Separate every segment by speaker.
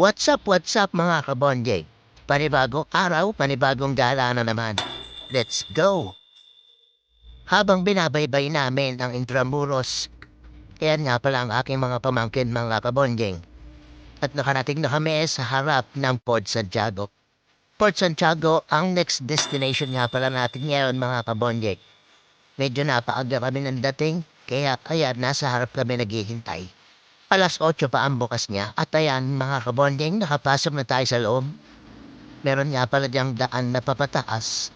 Speaker 1: What's up mga kabonjeng? Panibagong araw, panibagong gala na naman. Let's go! Habang binabaybay namin ang Intramuros, kaya nga pala ang aking mga pamangkin mga kabonjeng. At nakarating na kami sa harap ng Port Santiago. Port Santiago ang next destination nga pala natin ngayon mga kabonjeng. Medyo napaaga kami ng dating, kaya nasa harap kami naghihintay. Alas 8 pa ang bukas niya at ayan mga kabonding nakapasok na tayo sa loob. Meron nga pala diyang daan na papataas.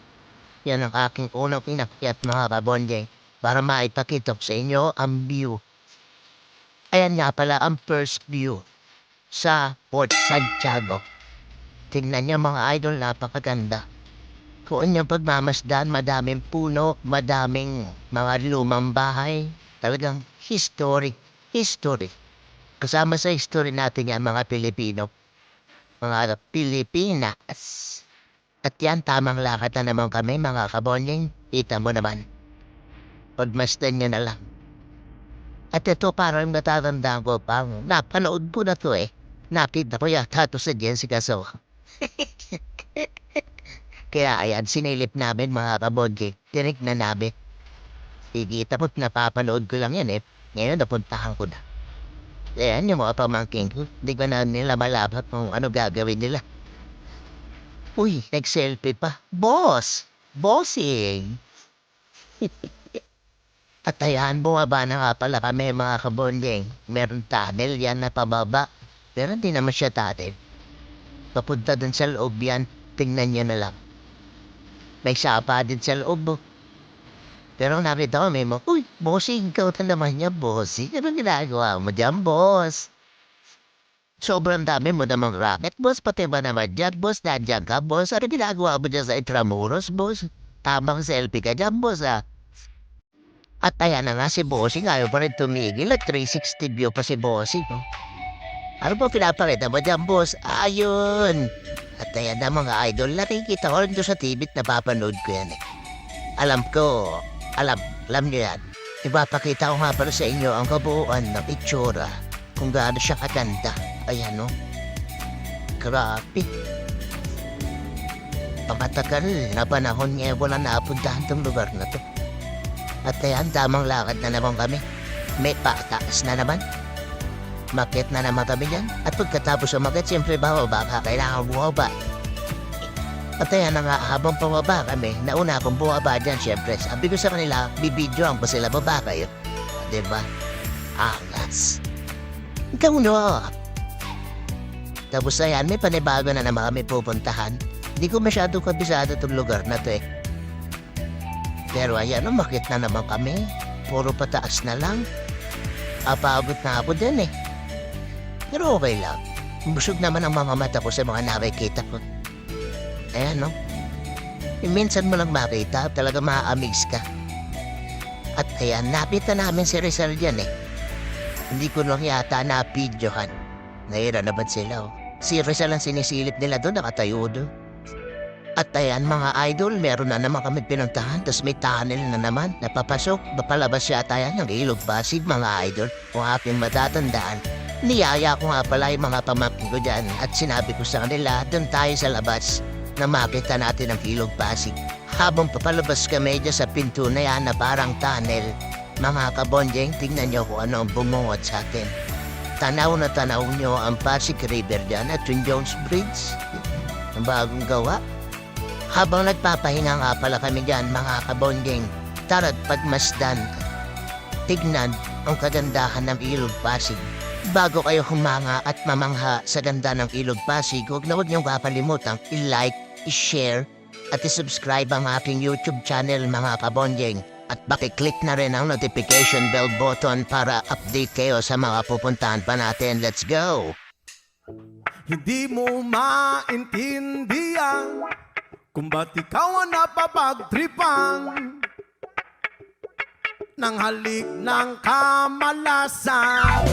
Speaker 1: Yan ang aking unang pinakyat mga kabonding para maipakita sa inyo ang view. Ayan nga pala ang first view sa Port Santiago. Tingnan niyo mga idol, napakaganda. Kung inyong pagmamasdan, madaming puno, madaming mga lumang bahay. Talagang historic. Kasama sa history natin yan mga Pilipino. Mga Pilipinas. At yan, tamang lakad na naman kami mga kabonyeng. Kita mo naman. Pagmasdan nyo na lang. At ito parang natatandaan ko, parang napanood ko na to eh. Nakita ko yata to sa Jessica So. Kaya ayan, sinilip namin mga kabonyeng. Tinignan namin. Ikita mo't napapanood ko lang yan eh. Ngayon napuntahan ko na. Ayan yung mga pamangking ko. Di ko na nila malabot kung ano gagawin nila. Uy, nag-selfie pa. Boss! Bossing! At ayan, bumaba na nga pala kami mga kabondeng. Meron tunnel yan na pababa. Pero hindi naman siya tunnel. Papunta dun sa loob yan. Tingnan nyo na lang. May sapa din sa loob. Pero nakita ko may uy, bossing, ikaw na naman niya, bossing. Anong ginagawa mo dyan, boss? Sobrang dami mo namang racket, boss. Pati ba naman dyan, boss? Nandiyan ka, boss? Ano ginagawa mo dyan sa Intramuros, boss? Tamang selfie ka dyan, boss, ah. At ayan na nga si bossing, ayaw pa rin tumigil. At 360 view pa si bossing, no? Ano ba pinapakita mo dyan, boss? Ayun! At ayan na mga idol, nakikita ko rin doon sa TV at napapanood ko yan, eh. Alam niyo yan. Ipapakita ko nga pala sa inyo ang kabuuan ng itsura kung gaano siya kaganda. Ayan o. Grabe. Pamatagal na panahon niya wala napuntahan tong lugar na to. At ayan, tamang lakad na naman kami. May pataas na naman. Makit na naman kami dyan. At pagkatapos umakit, siyempre bababa ka. Kailangan bumaba. At ayan na nga, habang pababa kami, nauna akong bumaba dyan, syempre. Sabi ko sa kanila, bibidyoan pa sila baba kayo. Diba? Angas. Ikaw no. Tapos ayan, may panibago na naman kami pupuntahan. Hindi ko masyado kabisado itong lugar na to eh. Pero ayan, umakit na naman kami. Puro pataas na lang. Apabot na ako dyan eh. Pero okay lang. Busog naman ang mga mata ko sa mga nakikita ko. Ayan, no? Minsan mo lang makita, talaga ma-amaze ka. At ayan, napita namin si Rizal dyan eh. Hindi ko lang yata na-videohan. Nahira naman sila, oh. Si Rizal ang sinisilip nila doon, nakatayo doon. At ayan, mga idol, meron na naman kami pinuntahan, tapos may tunnel na naman, napapasok. Papalabas yata yan ng Ilog Pasig, mga idol. Kung aking matatandaan. Niyaya ko nga pala yung mga pamangkin ko dyan at sinabi ko sa kanila, doon tayo sa labas na makita natin ang Ilog Pasig. Habang papalabas kami dyan sa pinto na yan na parang tunnel, mga kabonjeng, tingnan nyo kung ano ang bumungot sa atin. Tanaw na tanaw nyo ang Pasig River dyan at yung Jones Bridge, ang bagong gawa. Habang nagpapahinga nga pala kami dyan, mga kabonjeng, tara't pagmasdan, tignan ang kagandahan ng Ilog Pasig. Bago kayo humanga at mamangha sa ganda ng Ilog Pasig, huwag niyong kapalimutang i-like, i-share, at i-subscribe ang aking YouTube channel mga kabonjeng. At pakiclick na rin ang notification bell button para update kayo sa mga pupuntahan pa natin. Let's go!
Speaker 2: Hindi mo maintindihan kung ba't ikaw ang napapagtripan ng halik ng kamalasan.